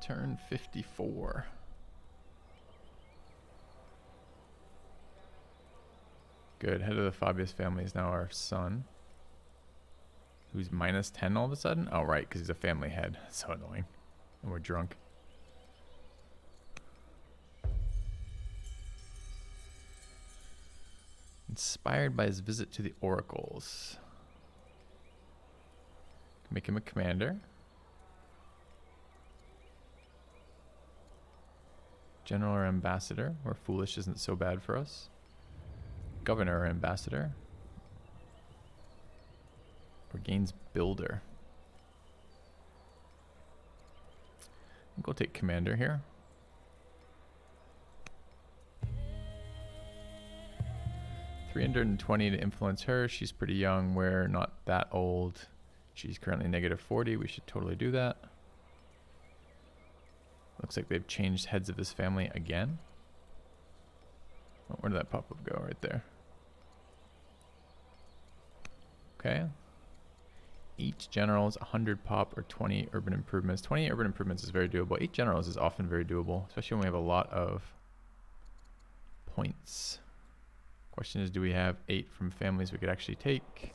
Turn 54. Good. Head of the Fabius family is now our son. Who's minus 10 all of a sudden? Oh, right, because he's a family head. That's so annoying. And we're drunk. Inspired by his visit to the oracles. Make him a commander. General or ambassador, where foolish isn't so bad for us. Governor or ambassador. Or gains builder. I think we'll take commander here. $320 to influence her. She's pretty young. We're not that old. She's currently negative 40. We should totally do that. Looks like they've changed heads of this family again. Oh, where did that pop-up go? Right there. Okay. Each generals 100 pop or 20 urban improvements. 20 urban improvements is very doable. 8 generals is often very doable, especially when we have a lot of points. Question is, do we have 8 from families we could actually take?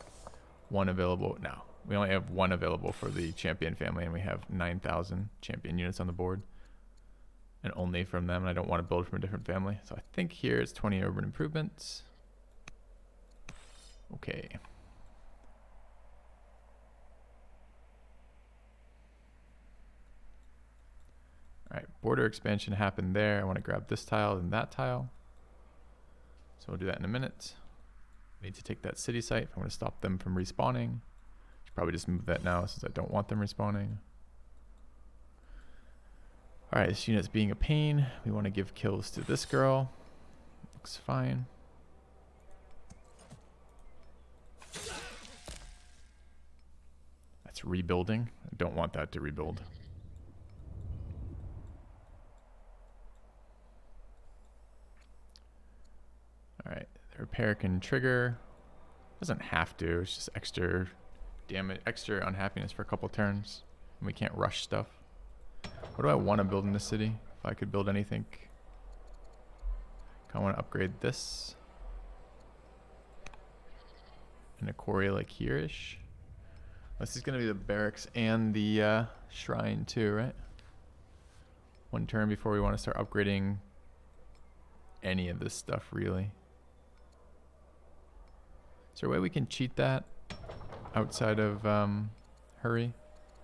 1 available. No, we only have 1 available for the champion family, and we have 9,000 champion units on the board. And only from them, and I don't want to build from a different family. So I think here it's 20 urban improvements. Okay. All right, border expansion happened there. I want to grab this tile and that tile. So we'll do that in a minute. Need to take that city site if I want to stop them from respawning. Should probably just move that now since I don't want them respawning. All right, this unit's being a pain. We want to give kills to this girl. Looks fine. That's rebuilding. I don't want that to rebuild. All right, the repair can trigger. Doesn't have to. It's just extra damage, extra unhappiness for a couple turns. And we can't rush stuff. What do I want to build in this city? If I could build anything. I want to upgrade this. And a quarry like here-ish. This is going to be the barracks and the shrine too, right? 1 turn before we want to start upgrading any of this stuff, really. Is there a way we can cheat that outside of hurry?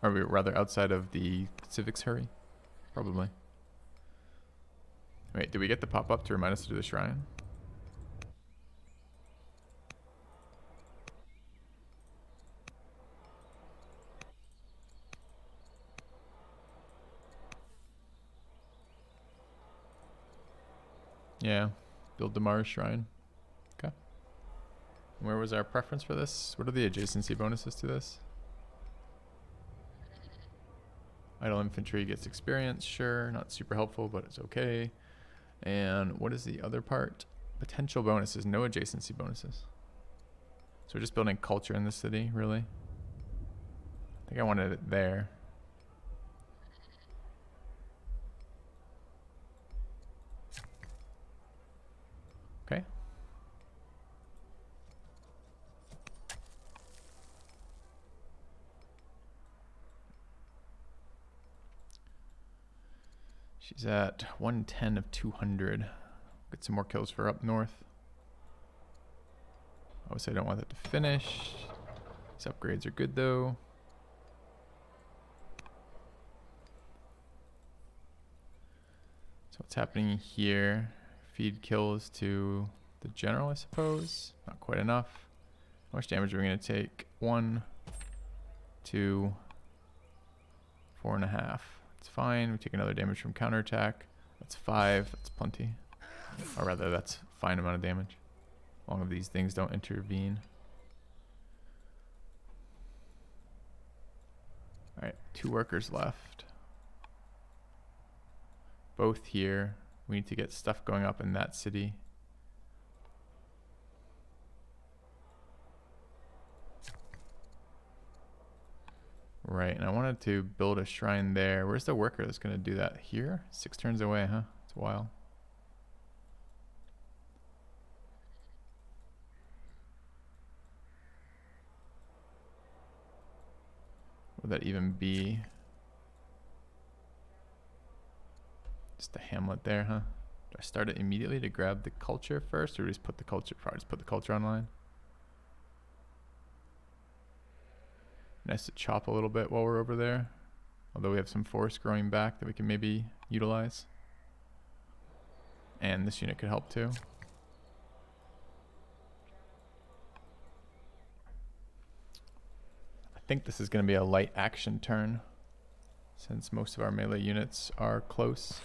Or rather outside of the civics hurry? Probably. Wait, did we get the pop-up to remind us to do the shrine? Yeah, build the Mars shrine. Okay. Where was our preference for this? What are the adjacency bonuses to this? Idle infantry gets experience, sure. Not super helpful, but it's okay. And what is the other part? Potential bonuses, no adjacency bonuses. So we're just building culture in the city, really? I think I wanted it there. Okay. She's at 110 of 200. Get some more kills for up north. Obviously I don't want that to finish. These upgrades are good though. So what's happening here? Feed kills to the general, I suppose. Not quite enough. How much damage are we going to take? 1, 2, 4.5. It's fine. We take another damage from counterattack. That's 5. That's plenty. Or rather, that's fine amount of damage. As long as these things don't intervene. Alright, 2 workers left. Both here. We need to get stuff going up in that city. Right, and I wanted to build a shrine there. Where's the worker that's going to do that? Here? 6 turns away, huh? It's a while. Would that even be? Just a hamlet there, huh? Do I start it immediately to grab the culture first, or just put the culture? Probably just put the culture online. Nice to chop a little bit while we're over there. Although we have some forest growing back that we can maybe utilize. And this unit could help too. I think this is going to be a light action turn, since most of our melee units are close.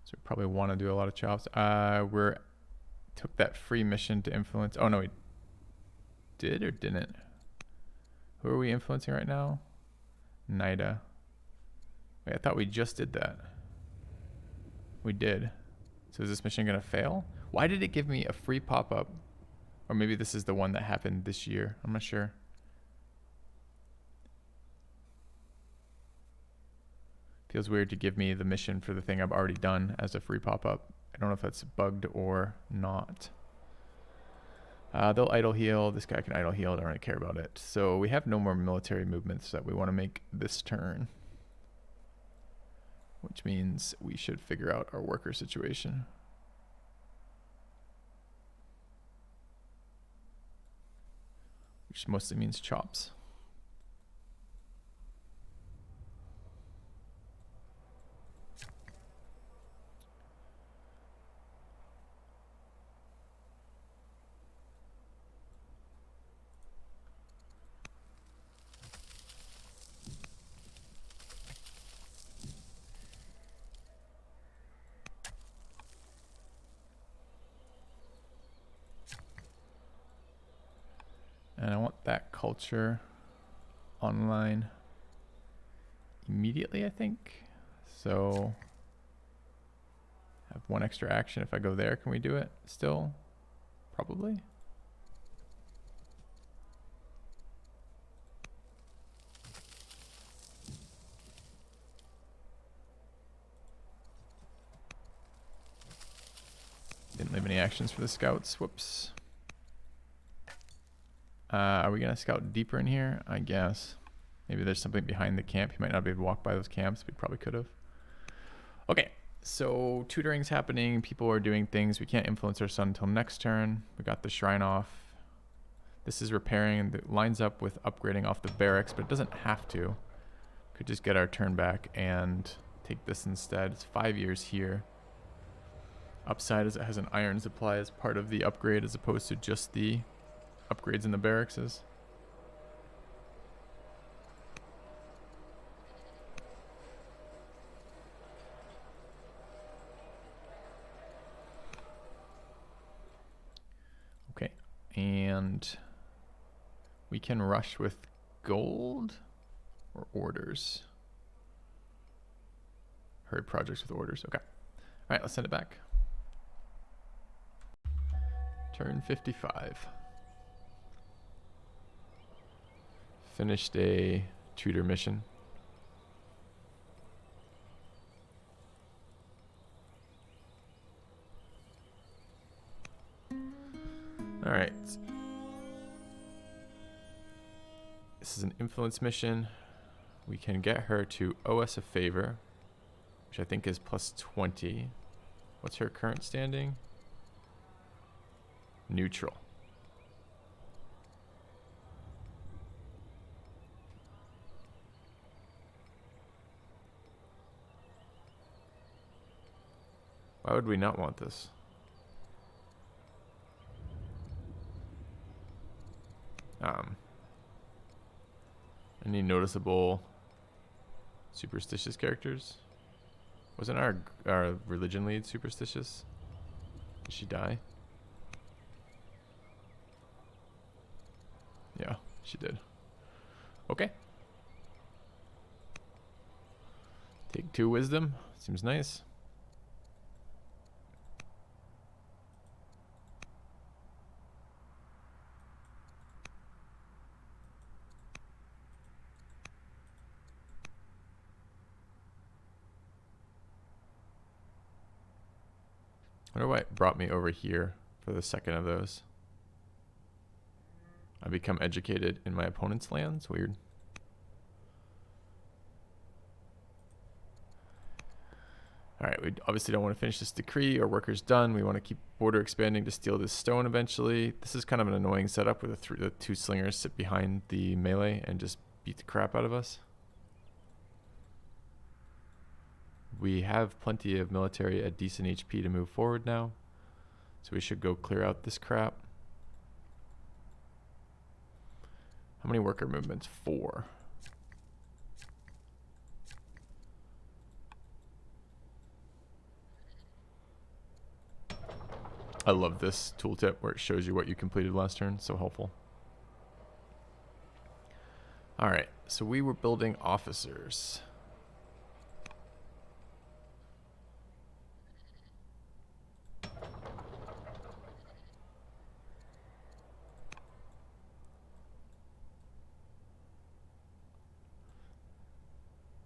So we probably want to do a lot of chops. We're took that free mission to influence. Oh no, we did or didn't? Who are we influencing right now? Nida. Wait, I thought we just did that. We did. So is this mission gonna fail? Why did it give me a free pop-up? Or maybe this is the one that happened this year. I'm not sure. Feels weird to give me the mission for the thing I've already done as a free pop-up. I don't know if that's bugged or not. They'll idle heal. This guy can idle heal. I don't really care about it. So we have no more military movements that we want to make this turn. Which means we should figure out our worker situation. Which mostly means chops. And I want that culture online immediately, I think. So have one extra action if I go there. Can we do it still? Probably. Didn't leave any actions for the scouts. Whoops. Are we gonna scout deeper in here? I guess. Maybe there's something behind the camp. He might not be able to walk by those camps. We probably could have. Okay, so tutoring's happening. People are doing things. We can't influence our son until next turn. We got the shrine off. This is repairing, and it lines up with upgrading off the barracks, but it doesn't have to. Could just get our turn back and take this instead. It's 5 years here. Upside is it has an iron supply as part of the upgrade as opposed to just the upgrades in the barracks. Okay, and we can rush with gold or orders. Hurry projects with orders. Okay. All right, let's send it back. Turn 55. Finished a tutor mission. All right. This is an influence mission. We can get her to owe us a favor, which I think is plus 20. What's her current standing? Neutral. Why would we not want this? Any noticeable superstitious characters? Wasn't our religion lead superstitious? Did she die? Yeah, she did. Okay. Take 2 wisdom. Seems nice. I wonder why it brought me over here for the second of those. I become educated in my opponent's lands. Weird. All right, we obviously don't want to finish this decree. Our worker's done. We want to keep border expanding to steal this stone eventually. This is kind of an annoying setup where the 2 slingers sit behind the melee and just beat the crap out of us. We have plenty of military at decent HP to move forward now. So we should go clear out this crap. How many worker movements? 4. I love this tooltip where it shows you what you completed last turn. So helpful. All right, so we were building officers.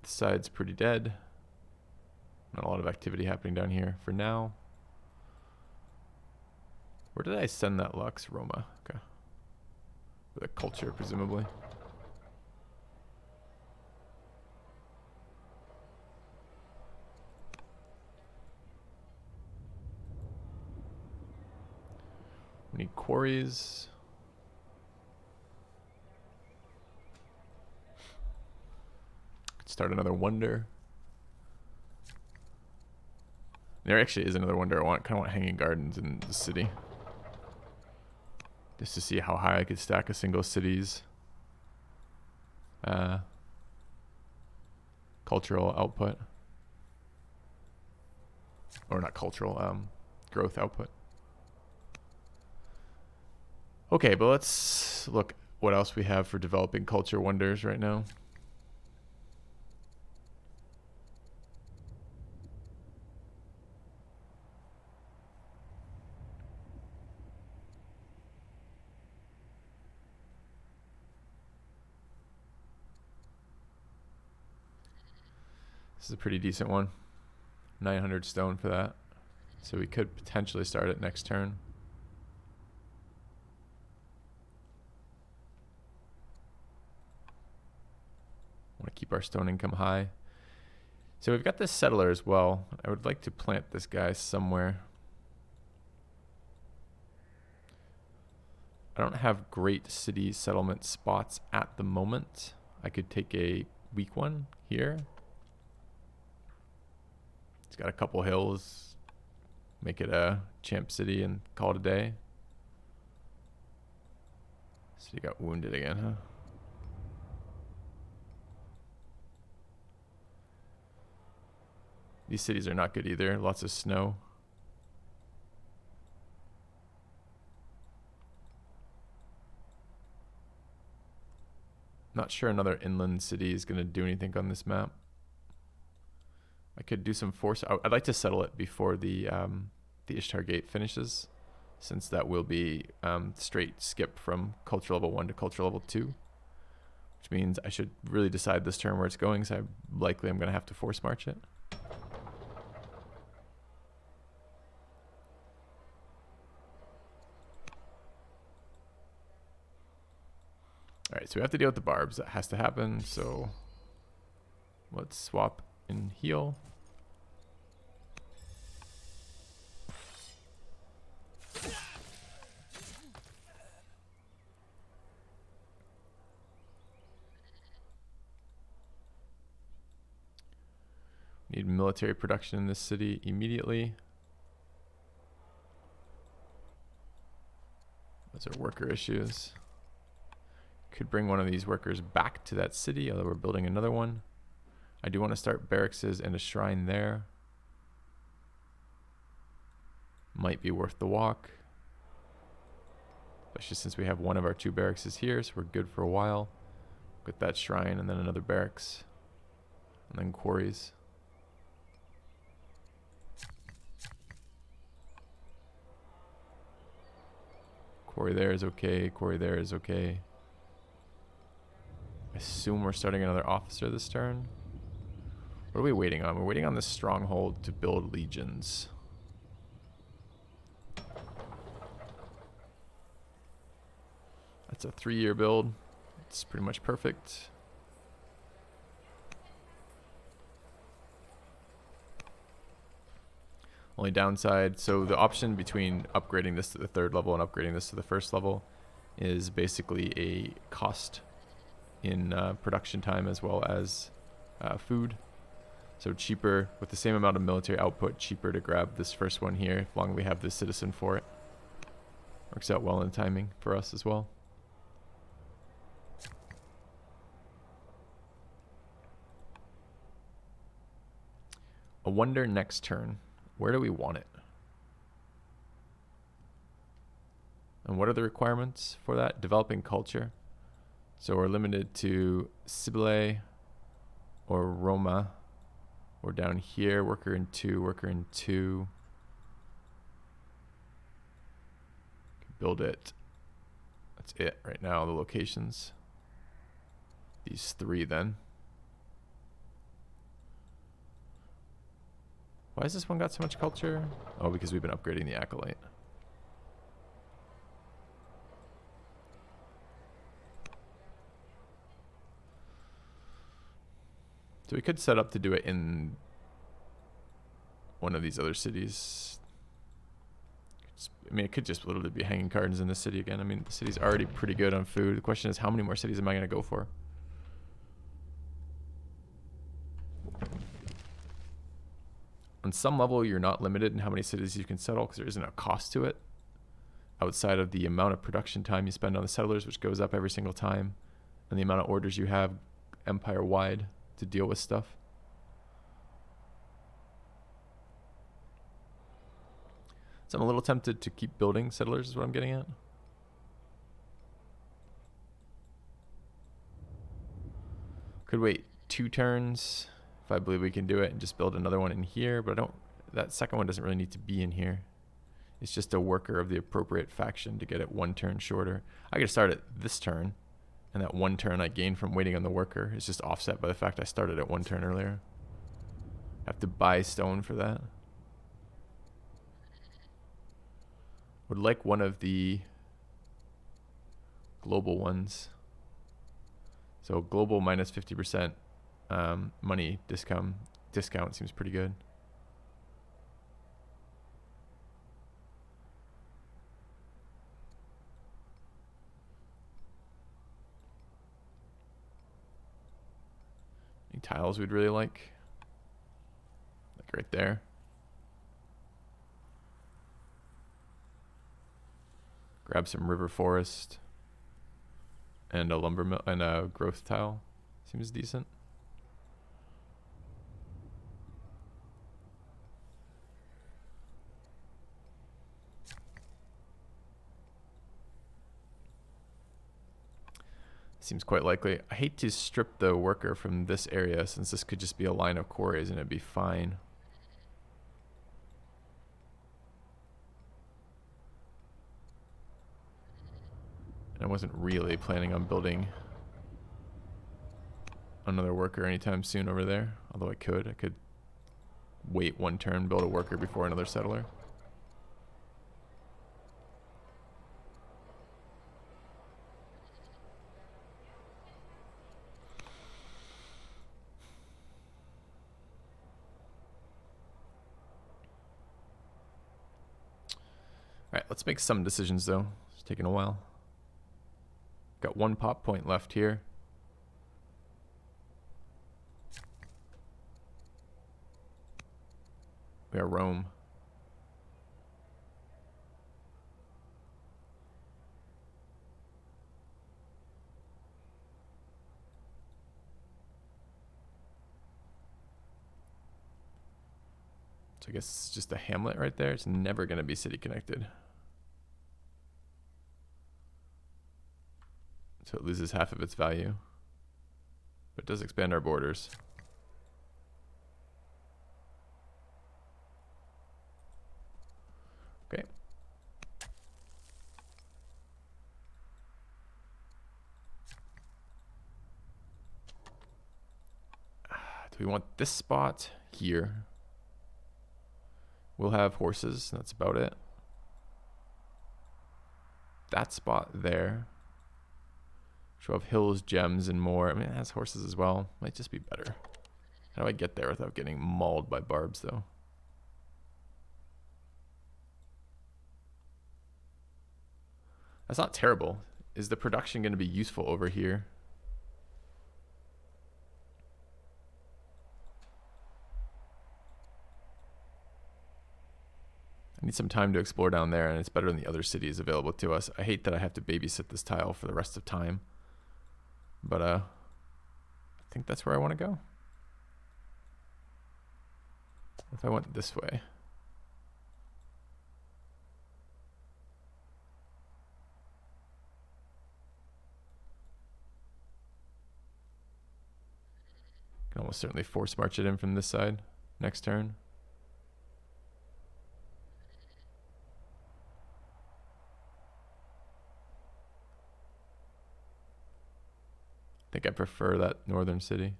This side's pretty dead. Not a lot of activity happening down here for now. Where did I send that Lux? Roma. Okay. With a culture, presumably. We need quarries. Could start another wonder. There actually is another wonder. I kind of want hanging gardens in the city. Just to see how high I could stack a single city's cultural output. Or not cultural, growth output. Okay, but let's look what else we have for developing culture wonders right now. This is a pretty decent one. 900 stone for that. So we could potentially start it next turn. Want to keep our stone income high. So we've got this settler as well. I would like to plant this guy somewhere. I don't have great city settlement spots at the moment. I could take a weak one here. It's got a couple hills. Make it a champ city and call it a day. So you got wounded again, huh? These cities are not good either. Lots of snow. Not sure another inland city is going to do anything on this map. I could do some force. I'd like to settle it before the Ishtar Gate finishes, since that will be straight skip from culture level 1 to culture level 2, which means I should really decide this turn where it's going, so I'm going to have to force march it. All right, so we have to deal with the barbs. That has to happen, so let's swap and heal. Need military production in this city immediately. Those are worker issues. Could bring one of these workers back to that city, although we're building another one. I do want to start barracks and a shrine there. Might be worth the walk. Especially since we have one of our 2 barracks here, so we're good for a while. Get that shrine and then another barracks. And then quarries. Quarry there is okay. Quarry there is okay. I assume we're starting another officer this turn. What are we waiting on? We're waiting on this stronghold to build legions. That's a 3-year build. It's pretty much perfect. Only downside, so the option between upgrading this to the 3rd level and upgrading this to the 1st level is basically a cost in production time as well as food. So cheaper, with the same amount of military output, cheaper to grab this first one here, as long as we have this citizen for it. Works out well in timing for us as well. A wonder next turn. Where do we want it? And what are the requirements for that? Developing culture. So we're limited to Sibylle or Roma. We're down here, worker in 2, worker in 2. Build it. That's it right now, the locations. These 3 then. Why has this one got so much culture? Oh, because we've been upgrading the Acolyte. So we could set up to do it in one of these other cities. I mean, it could just literally be hanging gardens in the city again. I mean, the city's already pretty good on food. The question is, how many more cities am I going to go for? On some level, you're not limited in how many cities you can settle because there isn't a cost to it outside of the amount of production time you spend on the settlers, which goes up every single time, and the amount of orders you have empire-wide to deal with stuff. So I'm a little tempted to keep building settlers is what I'm getting at. Could wait 2 turns if I believe we can do it and just build another one in here, but I don't, that second one doesn't really need to be in here. It's just a worker of the appropriate faction to get it 1 turn shorter. I could start it this turn, and that 1 turn I gained from waiting on the worker is just offset by the fact I started it 1 turn earlier. I have to buy stone for that. Would like one of the global ones. So global minus 50% money discount seems pretty good. Any tiles we'd really like right there. Grab some river forest and a lumber mill and a growth tile. Seems decent. Seems quite likely. I hate to strip the worker from this area since this could just be a line of quarries and it'd be fine. And I wasn't really planning on building another worker anytime soon over there. Although I could wait 1 turn, build a worker before another settler. Alright, let's make some decisions though. It's taking a while. Got 1 pop point left here. We are Rome. So I guess it's just a hamlet right there. It's never going to be city connected. So it loses half of its value. But it does expand our borders. Okay. we want this spot here? We'll have horses. That's about it. That spot there. Show have hills, gems, and more. I mean, it has horses as well. Might just be better. How do I get there without getting mauled by barbs, though? That's not terrible. Is the production going to be useful over here? I need some time to explore down there, and it's better than the other cities available to us. I hate that I have to babysit this tile for the rest of time. But I think that's where I want to go. If I went this way. Can almost certainly force march it in from this side next turn. I think I prefer that northern city.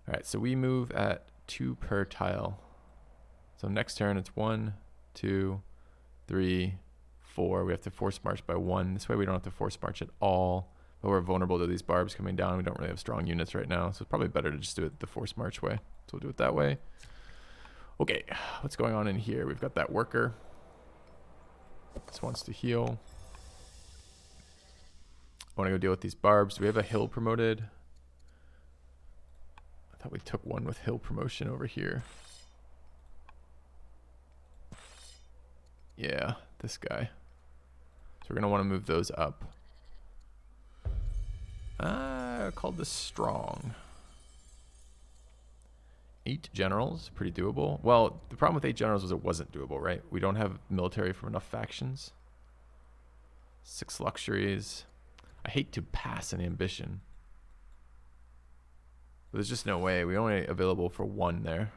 All right, so we move at 2 per tile. So next turn it's 1, 2, 3, 4. We have to force march by 1. This way we don't have to force march at all, but we're vulnerable to these barbs coming down. We don't really have strong units right now, so it's probably better to just do it the force march way. So we'll do it that way. Okay, what's going on in here? We've got that worker. This wants to heal. I want to go deal with these barbs. Do we have a hill promoted? I thought we took one with hill promotion over here. Yeah, this guy. So we're going to want to move those up. Called this strong. 8 generals, pretty doable. Well, the problem with 8 generals was it wasn't doable, right? We don't have military from enough factions. 6 luxuries. I hate to pass an ambition. But there's just no way. We're only available for 1 there.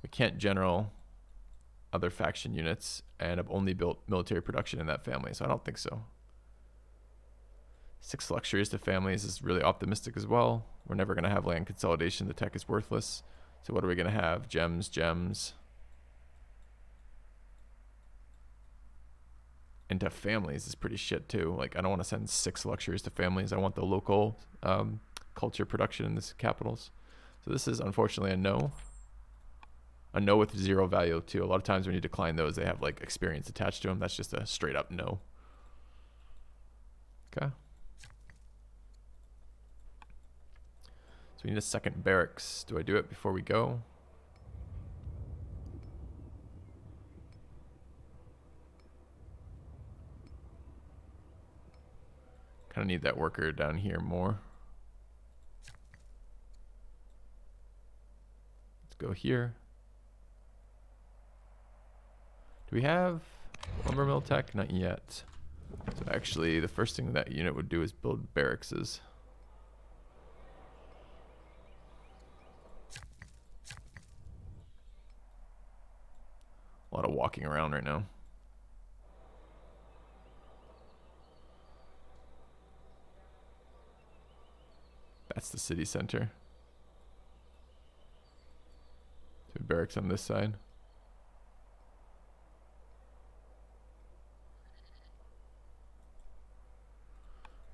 We can't general other faction units, and I've only built military production in that family, so I don't think so. 6 luxuries to families is really optimistic as well. We're never going to have land consolidation. The tech is worthless. So what are we going to have? Gems, gems. And to families is pretty shit too. Like, I don't want to send 6 luxuries to families. I want the local culture production in this capitals. So this is unfortunately a no. A no with 0 value too. A lot of times when you decline those, they have like experience attached to them. That's just a straight up no. Okay. So we need a second barracks. Do I do it before we go? Kind of need that worker down here more. Let's go here. Do we have lumber mill tech? Not yet. So actually, the first thing that unit would do is build barracks. A lot of walking around right now. That's the city center. 2 barracks on this side.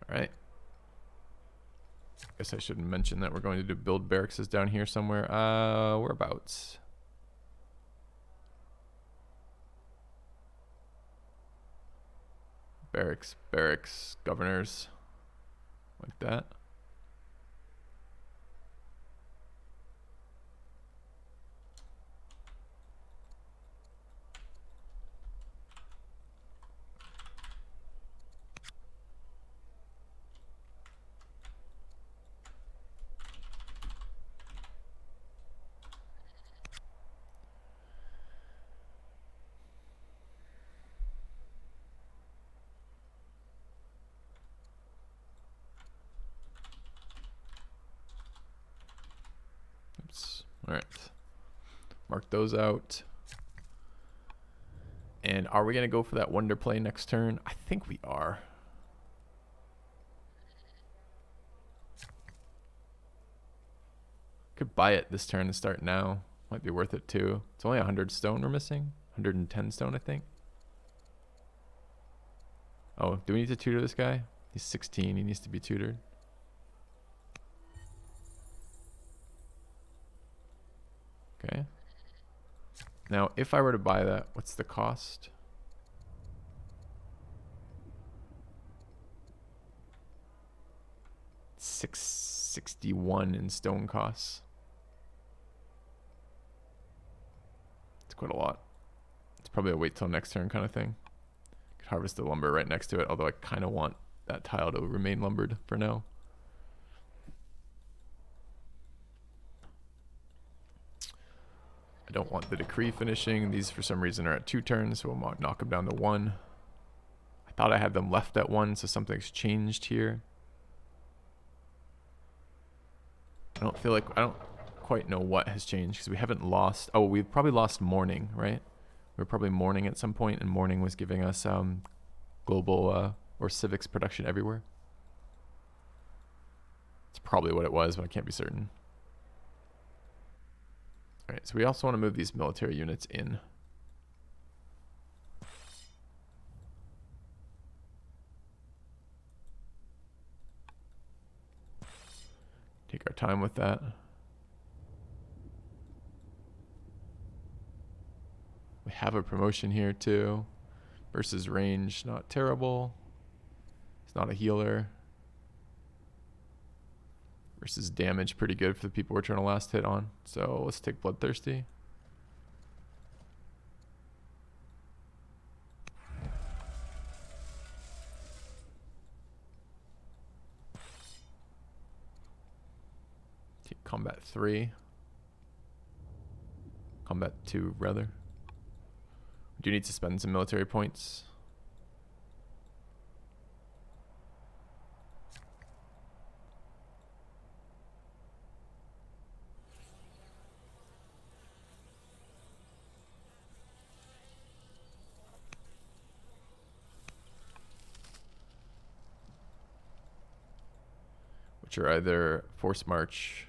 All right. Guess I shouldn't mention that we're going to do build barracks down here somewhere. Whereabouts? Barracks, barracks, governors, like that. All right, mark those out. And are we gonna go for that wonder play next turn? I think we are. Could buy it this turn and start now. Might be worth it too. It's only 100 stone we're missing. 110 stone, I think. Oh, do we need to tutor this guy? He's 16. He needs to be tutored. Okay. Now, if I were to buy that, what's the cost? $661 in stone costs. It's quite a lot. It's probably a wait till next turn kind of thing. Could harvest the lumber right next to it, although I kind of want that tile to remain lumbered for now. I don't want the decree finishing. These for some reason are at 2 turns, so we'll knock them down to 1. I thought I had them left at 1, so something's changed here. I don't quite know what has changed because we haven't lost. Oh, we've probably lost mourning, right? We were probably mourning at some point, and mourning was giving us global or civics production everywhere. It's probably what it was, but I can't be certain. All right, so we also want to move these military units in. Take our time with that. We have a promotion here too. Versus range, not terrible. It's not a healer. Versus damage, pretty good for the people we're trying to last hit on. So let's take Bloodthirsty. Take Combat 3. Combat 2, rather. We do need to spend some military points. Which are either force march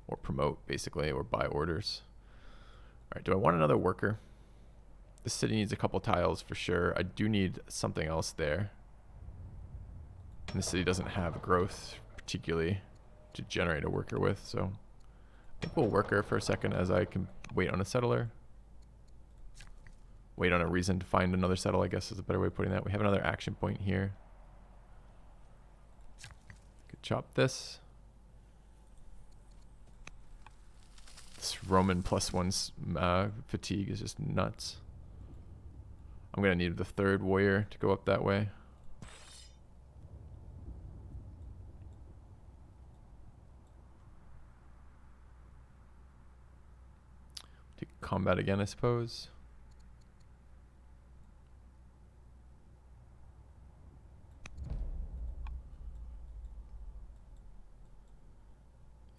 or promote, basically, or buy orders. All right, do I want another worker? This city needs a couple tiles for sure. I do need something else there. And the city doesn't have growth particularly to generate a worker with, so I think we'll worker for a second as I can wait on a settler. Wait on a reason to find another settle, I guess is a better way of putting that. We have another action point here. Could chop this. This Roman +1 fatigue is just nuts. I'm going to need the 3rd warrior to go up that way. Take combat again, I suppose.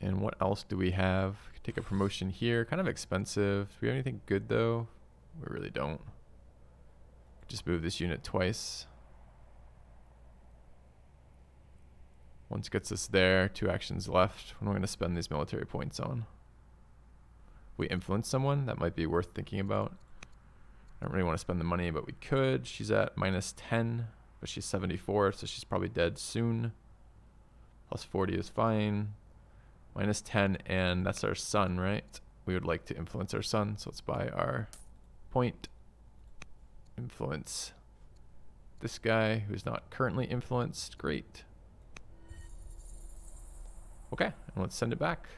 And what else do we have? Take a promotion here. Kind of expensive. Do we have anything good though? We really don't. Just move this unit twice. Once gets us there, 2 actions left. What am I going to spend these military points on? We influence someone, that might be worth thinking about. I don't really want to spend the money, but we could. She's at -10, but she's 74, so she's probably dead soon. +40 is fine. -10, and that's our son, right? We would like to influence our son, so let's buy our point. Influence this guy who's not currently influenced. Great. Okay, and let's send it back.